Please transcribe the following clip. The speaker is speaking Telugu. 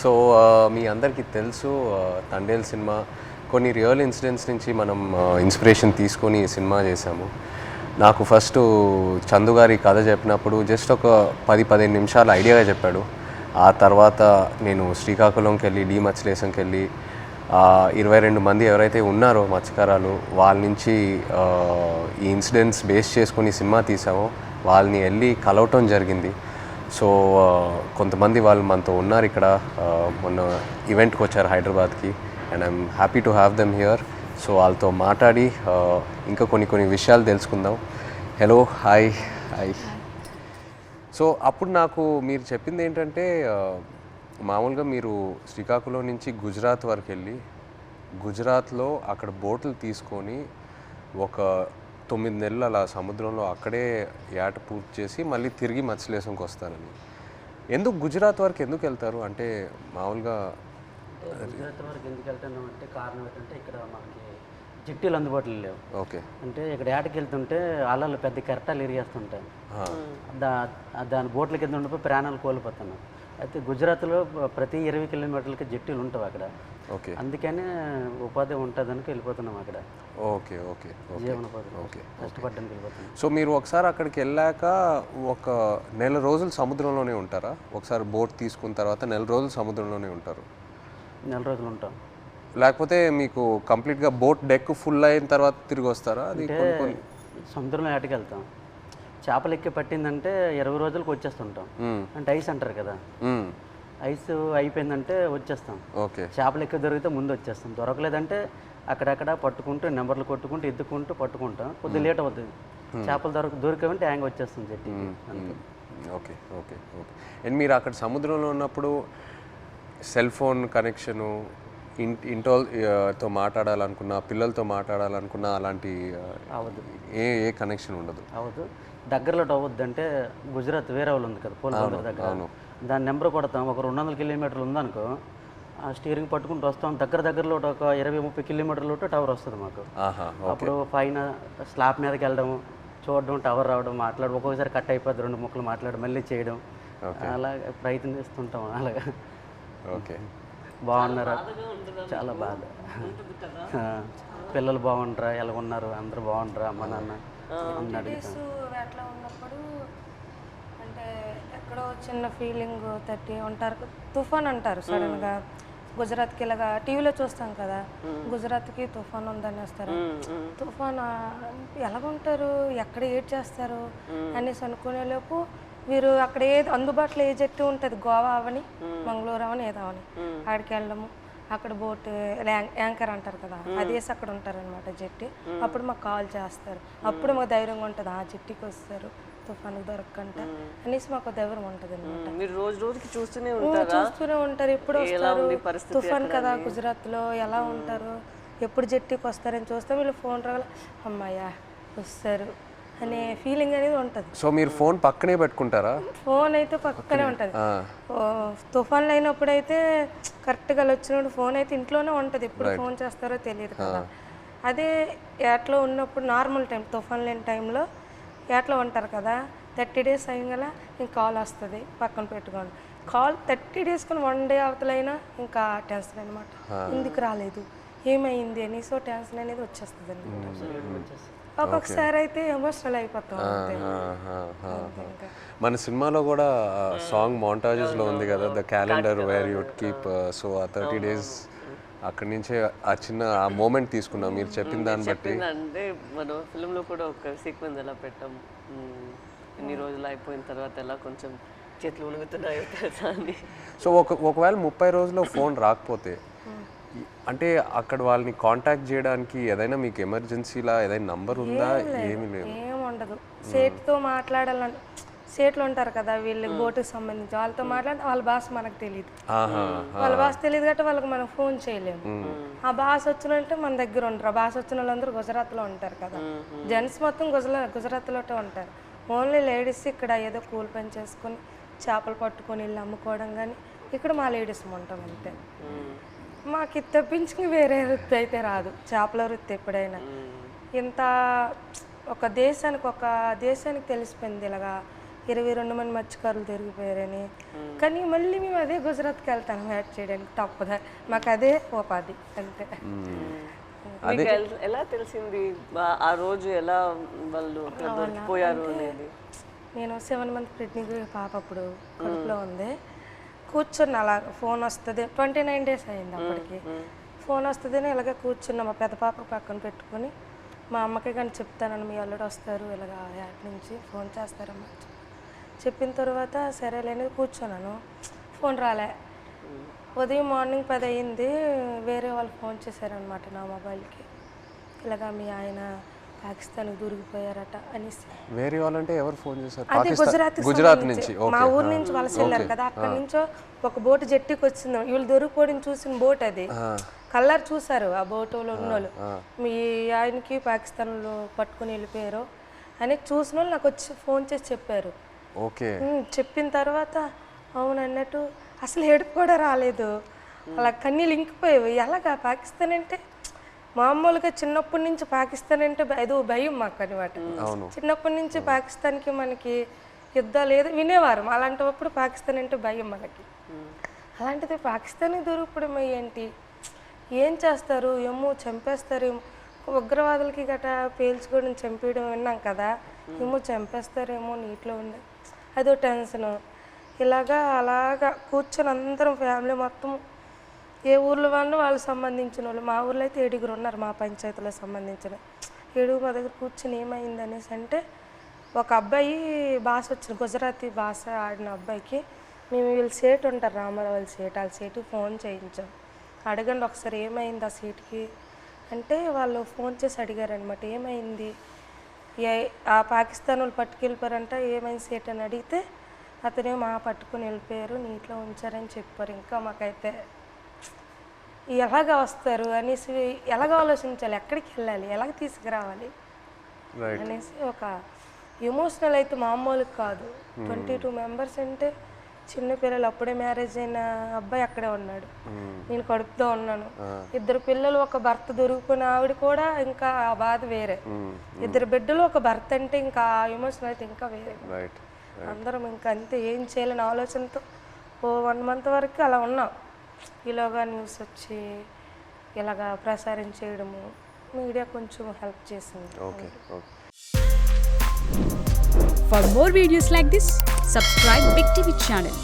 సో మీ అందరికీ తెలుసు తండేల్ సినిమా కొన్ని రియల్ ఇన్సిడెంట్స్ నుంచి మనం ఇన్స్పిరేషన్ తీసుకొని ఈ సినిమా చేశాము. నాకు ఫస్ట్ చందు గారి కథ చెప్పినప్పుడు జస్ట్ ఒక 10-15 నిమిషాలు ఐడియాగా చెప్పాడు. ఆ తర్వాత నేను శ్రీకాకుళంకి వెళ్ళి మత్స్యలేశంకి వెళ్ళి 22 మంది ఎవరైతే ఉన్నారో మత్స్యకారాలు వాళ్ళ నుంచి ఈ ఇన్సిడెంట్స్ బేస్ చేసుకొని సినిమా తీసామో వాళ్ళని వెళ్ళి కలవటం జరిగింది. సో కొంతమంది వాళ్ళు మనతో ఉన్నారు ఇక్కడ, మొన్న ఈవెంట్కి వచ్చారు హైదరాబాద్కి, and I'm happy to have them here. So వాళ్ళతో మాట్లాడి ఇంకా కొన్ని విషయాలు తెలుసుకుందాం. Hello, hi. సో అప్పుడు నాకు మీరు చెప్పింది ఏంటంటే మామూలుగా మీరు శ్రీకాకుళం నుంచి గుజరాత్ వరకు వెళ్ళి గుజరాత్లో అక్కడ బోట్లు తీసుకొని ఒక 9 నెలలు అలా సముద్రంలో అక్కడే ఏట పూర్తి చేసి మళ్ళీ తిరిగి మత్స్యలేశంకి వస్తారని. ఎందుకు గుజరాత్ వరకు ఎందుకు వెళ్తారు? అంటే మామూలుగా గుజరాత్ వరకు ఎందుకు వెళ్తున్నాం అంటే కారణం ఏంటంటే ఇక్కడ మనకి జట్టీలు అందుబాటులో లేవు. ఓకే. అంటే ఇక్కడ ఏటకి వెళ్తుంటే అలలు పెద్ద కెరటాలు ఇరిగేస్తుంటాయి. దాని బోట్ల కింద ఉండిపోయి ప్రాణాలు కోల్పోతున్నాం. అయితే గుజరాత్లో ప్రతి 20 కిలోమీటర్లకి జట్టీలు ఉంటాయి అక్కడ. ఓకే. అందుకనే ఉపాధి ఉంటుందని వెళ్ళిపోతున్నాం అక్కడ. ఓకే. జీవనోపాధి. ఓకే. కష్టపడ్డానికి వెళ్ళిపోతున్నాం. సో మీరు ఒకసారి అక్కడికి వెళ్ళాక ఒక నెల రోజులు సముద్రంలోనే ఉంటారా? ఒకసారి బోట్ తీసుకున్న తర్వాత నెల రోజులు సముద్రంలోనే ఉంటారు? నెల రోజులు ఉంటాం. లేకపోతే మీకు కంప్లీట్గా బోట్ డెక్ ఫుల్ అయిన తర్వాత తిరిగి వస్తారా? అది సముద్రంలో ఏటకి వెళ్తాం. చేపలు ఎక్కి పట్టిందంటే 20 రోజులకు వచ్చేస్తుంటాం. అంటే ఐస్ అంటారు కదా, ఐస్ అయిపోయిందంటే వచ్చేస్తాం. ఓకే. చేపలు ఎక్కువ దొరికితే ముందు వచ్చేస్తాం, దొరకలేదంటే అక్కడక్కడ పట్టుకుంటూ నెంబర్లు కొట్టుకుంటూ ఎత్తుకుంటూ పట్టుకుంటాం. కొద్దిగా లేట్ అవుతుంది. చేపలు దొరికేవంటే హ్యాంగ్ వచ్చేస్తుంది చెట్టు. ఓకే. అండ్ మీరు అక్కడ సముద్రంలో ఉన్నప్పుడు సెల్ ఫోన్ కనెక్షను, ఇంటితో మాట్లాడాలనుకున్నా, పిల్లలతో మాట్లాడాలనుకున్నా అలాంటి అవ్వదు. ఏ కనెక్షన్ ఉండదు? అవ్వదు. దగ్గరలో అవ్వద్దు. అంటే గుజరాత్ వేరే వాళ్ళు ఉంది కదా, పోలీసు దగ్గర, దాని నెంబర్ కొడతాం. ఒక 200 కిలోమీటర్లు ఉందనుకో, ఆ స్టీరింగ్ పట్టుకుంటూ వస్తాం. దగ్గరలో ఒక 20-30 కిలోమీటర్లు టవర్ వస్తుంది మాకు. అప్పుడు పైన స్లాబ్ మీదకి వెళ్ళడం, చూడడం, టవర్ రావడం, మాట్లాడడం, ఒక్కొక్కసారి కట్ అయిపోద్ది, 2 ముక్కలు మాట్లాడడం, మళ్ళీ చేయడం, అలా ప్రయత్నిస్తుంటాం. అలాగా. ఓకే. బాగున్నారా? చాలా బాధ. పిల్లలు బాగుంటారా, ఎలా ఉన్నారు, అందరూ బాగుంటారా, అమ్మ నాన్న అన్నాడు. అట్లా ఉన్నప్పుడు అంటే ఎక్కడో చిన్న ఫీలింగ్ తట్టి ఉంటారు. తుఫాన్ అంటారు సడన్గా. గుజరాత్కి ఇలాగా టీవీలో చూస్తాం కదా, గుజరాత్కి తుఫాన్ ఉందని వస్తారు. తుఫాన్ ఎలాగుంటారు, ఎక్కడ ఏడ్ చేస్తారు అనేసి అనుకునేలోపు వీరు అక్కడ ఏది అందుబాటులో ఏ జట్టు ఉంటుంది, గోవా అవని మంగళూరు అవని ఏదో అవని, ఆడికి వెళ్ళడము. అక్కడ బోట్ యాంకర్ అంటారు కదా, అదేసి అక్కడ ఉంటారనమాట జట్టి. అప్పుడు మాకు కాల్ చేస్తారు. అప్పుడు మాకు ధైర్యంగా ఉంటుంది, ఆ జట్టికి వస్తారు తుఫాను దొరకకంట అనేసి మాకు ధైర్యం ఉంటుంది అనమాట. చూస్తూనే ఉంటారు ఎప్పుడు వస్తారు, తుఫాన్ కదా గుజరాత్లో ఎలా ఉంటారు, ఎప్పుడు జట్టికి వస్తారని చూస్తాం. వీళ్ళు ఫోన్ రావాలి, అమ్మాయ్యా వస్తారు అనే ఫీలింగ్ అనేది ఉంటుంది. సో మీరు ఫోన్ పక్కనే పెట్టుకుంటారా? ఫోన్ అయితే పక్కనే ఉంటుంది. తుఫాన్లు అయినప్పుడు అయితే కరెక్ట్గా వచ్చినప్పుడు ఫోన్ అయితే ఇంట్లోనే ఉంటుంది, ఎప్పుడు ఫోన్ చేస్తారో తెలియదు కదా. అదే ఏట్లో ఉన్నప్పుడు నార్మల్ టైం, తుఫాన్ లేని టైంలో ఏట్లో ఉంటారు కదా, 30 డేస్ అయ్యగల ఇంక కాల్ వస్తుంది, పక్కన పెట్టుకోండి. కాల్ 30 డేస్ కానీ 1 డే అవతలైనా ఇంకా టెన్షన్ అనమాట, ఎందుకు రాలేదు, ఏమైంది అని. సో టెన్షన్ అనేది వచ్చేస్తుంది అనమాట. ఒక్కొక్కసారి అయితే ఎమోషనల్ అయిపోతాం. మన సినిమాలో కూడా సాంగ్ మోంటాజెస్లో ఉంది కదా, the calendar where you'd keep. So ఆ 30 డేస్ అక్కడి నుంచే ఆ చిన్న ఆ మూమెంట్ తీసుకున్నాం మీరు చెప్పిన దాన్ని బట్టి. అంటే మనం ఫిల్మ్లో కూడా ఒక సీక్వెన్స్ ఎలా పెట్టాం, ఎన్ని రోజులు అయిపోయిన తర్వాత ఎలా కొంచెం చేతులు ఉణుగుతున్నాయో తెలుసా అని. సో ఒకవేళ 30 రోజుల్లో ఫోన్ రాకపోతే అంటే అక్కడ వాళ్ళని కాంటాక్ట్ చేయడానికి ఏదైనా మీకు ఎమర్జెన్సీలా ఏదైనా నంబర్ ఉందా? ఏమీ లేదు, ఏముండదు. సేట్తో మాట్లాడాలని, సేట్లు ఉంటారు కదా వీళ్ళకి బోటుకి సంబంధించి, వాళ్ళతో మాట్లాడితే వాళ్ళ భాష మనకు తెలియదు, వాళ్ళ భాష తెలియదు కాబట్టి వాళ్ళకి మనం ఫోన్ చేయలేము. ఆ భాష వచ్చినంటే మన దగ్గర ఉంటారు. ఆ భాష వచ్చిన వాళ్ళందరూ గుజరాత్లో ఉంటారు కదా, జెంట్స్ మొత్తం గుజరాత్లో ఉంటారు. ఓన్లీ లేడీస్ ఇక్కడ ఏదో కూలి పని చేసుకొని చేపలు పట్టుకొని వెళ్ళి అమ్ముకోవడం, కానీ ఇక్కడ మా లేడీస్ ఉంటాం అంతే. మాకు ఇది తప్పించి వేరే వృత్తి అయితే రాదు, చేపల వృత్తి. ఎప్పుడైనా ఇంత ఒక దేశానికి తెలిసిపోయింది ఇలాగా 22 మంది మత్స్యకారులు దొరికిపోయారని. కానీ మళ్ళీ మేము అదే గుజరాత్కి వెళ్తాను మ్యాచ్ చేయడానికి తప్పదా, మాకు అదే ఉపాధి అంతే. మీకు ఎలా తెలిసింది ఆ రోజు ఎలా వాళ్ళు అక్కడ దొరికిపోయారు అనేది? నేను 7 మంత్ ప్రెగ్నెంట్ పాప అప్పుడు కడుపులో ఉంది. కూర్చున్న అలా ఫోన్ వస్తుంది, 29 days అయింది అప్పటికి. ఫోన్ వస్తుందని ఇలాగే కూర్చున్నా, మా పెద్ద పాప పక్కన పెట్టుకొని మా అమ్మకి కానీ చెప్తానని మీ అల్లుడు వస్తారు ఇలాగ యాడ్ నుంచి ఫోన్ చేస్తారమ్మా చెప్పిన తర్వాత సరేలేని కూర్చున్నాను. ఫోన్ రాలే. ఉదయం మార్నింగ్ 10 అయింది, వేరే వాళ్ళు ఫోన్ చేశారనమాట నా మొబైల్కి, ఇలాగా మీ ఆయన పాకిస్తాన్కి దూరికిపోయారట అనేసి. వేరే వాళ్ళంటే ఎవరు ఫోన్ చేశారు? అది గుజరాత్ నుంచి, మా ఊరు నుంచి వలస వెళ్ళారు కదా, అక్కడి నుంచో ఒక బోటు జట్టికి వచ్చింది. వీళ్ళు దొరికిపోవడం చూసిన బోట్ అది, కలర్ చూసారు ఆ బోటులో ఉన్నోళ్ళు, మీ ఆయనకి పాకిస్తాన్లో పట్టుకుని వెళ్ళిపోయారు అని చూసిన వాళ్ళు నాకు వచ్చి ఫోన్ చేసి చెప్పారు. ఓకే. చెప్పిన తర్వాత అవును అన్నట్టు అసలు ఏడుపు కూడా రాలేదు, అలా కన్నీళ్ళు ఇంకిపోయేవి. ఎలాగా పాకిస్తాన్ అంటే మామూలుగా చిన్నప్పటి నుంచి పాకిస్తాన్ అంటే ఏదో భయం మాకు అనమాట. చిన్నప్పటి నుంచి పాకిస్తాన్కి మనకి యుద్ధాలు ఏదో వినేవారు, అలాంటప్పుడు పాకిస్తాన్ అంటే భయం మనకి. అలాంటిది పాకిస్తాన్కి దొరికిపోవడం ఏంటి, ఏం చేస్తారు ఏమో, చంపేస్తారు ఏమో, ఉగ్రవాదులకి గట్రా పేల్చుకోవడం చంపేయడం విన్నాం కదా, ఏమో చంపేస్తారేమో నీటిలో ఉంది, అదో టెన్షను. అలాగా కూర్చొని అందరం ఫ్యామిలీ మొత్తం ఏ ఊర్లో వాళ్ళు సంబంధించిన వాళ్ళు, మా ఊర్లో అయితే 7 ఉన్నారు మా పంచాయతీలో సంబంధించిన 7 మా దగ్గర కూర్చొని ఏమైంది అనేసి అంటే, ఒక అబ్బాయి భాష వచ్చింది, గుజరాతీ భాష ఆడిన అబ్బాయికి మేము వీళ్ళు సేట్ ఉంటారు రామారావు వాళ్ళ సేట్, వాళ్ళ సేటుకి ఫోన్ చేయించాం. అడగండి ఒకసారి ఏమైంది ఆ సీట్కి అంటే, వాళ్ళు ఫోన్ చేసి అడిగారనమాట ఏమైంది, ఆ పాకిస్తాన్ వాళ్ళు పట్టుకెళ్ళిపోయారంట, ఏమైంది సేట్ అని అడిగితే అతనేమో మా పట్టుకుని వెళ్ళిపోయారు నీటిలో ఉంచారని చెప్పారు. ఇంకా మాకైతే ఎలాగ వస్తారు అనేసి, ఎలాగ ఆలోచించాలి, ఎక్కడికి వెళ్ళాలి, ఎలాగ తీసుకురావాలి అనేసి ఒక ఎమోషనల్ అయితే మామూలు కాదు. 22 మెంబర్స్ అంటే చిన్న పిల్లలు, అప్పుడే మ్యారేజ్ అయిన అబ్బాయి అక్కడే ఉన్నాడు, నేను కడుపుతో ఉన్నాను, 2 పిల్లలు, ఒక భర్త దొరికిపోయిన ఆవిడ కూడా ఇంకా ఆ బాధ వేరే, 2 బిడ్డలు ఒక భర్త అంటే ఇంకా ఆ ఎమోషన్ అయితే ఇంకా వేరే. అందరం ఇంకా అంతే, ఏం చేయాలని ఆలోచనతో ఓ 1 month వరకు అలా ఉన్నాం. ఇలాగా న్యూస్ వచ్చి ఇలాగా ప్రసారం చేయడము మీడియా కొంచెం హెల్ప్ చేసింది. For more videos like this, subscribe Big TV channel.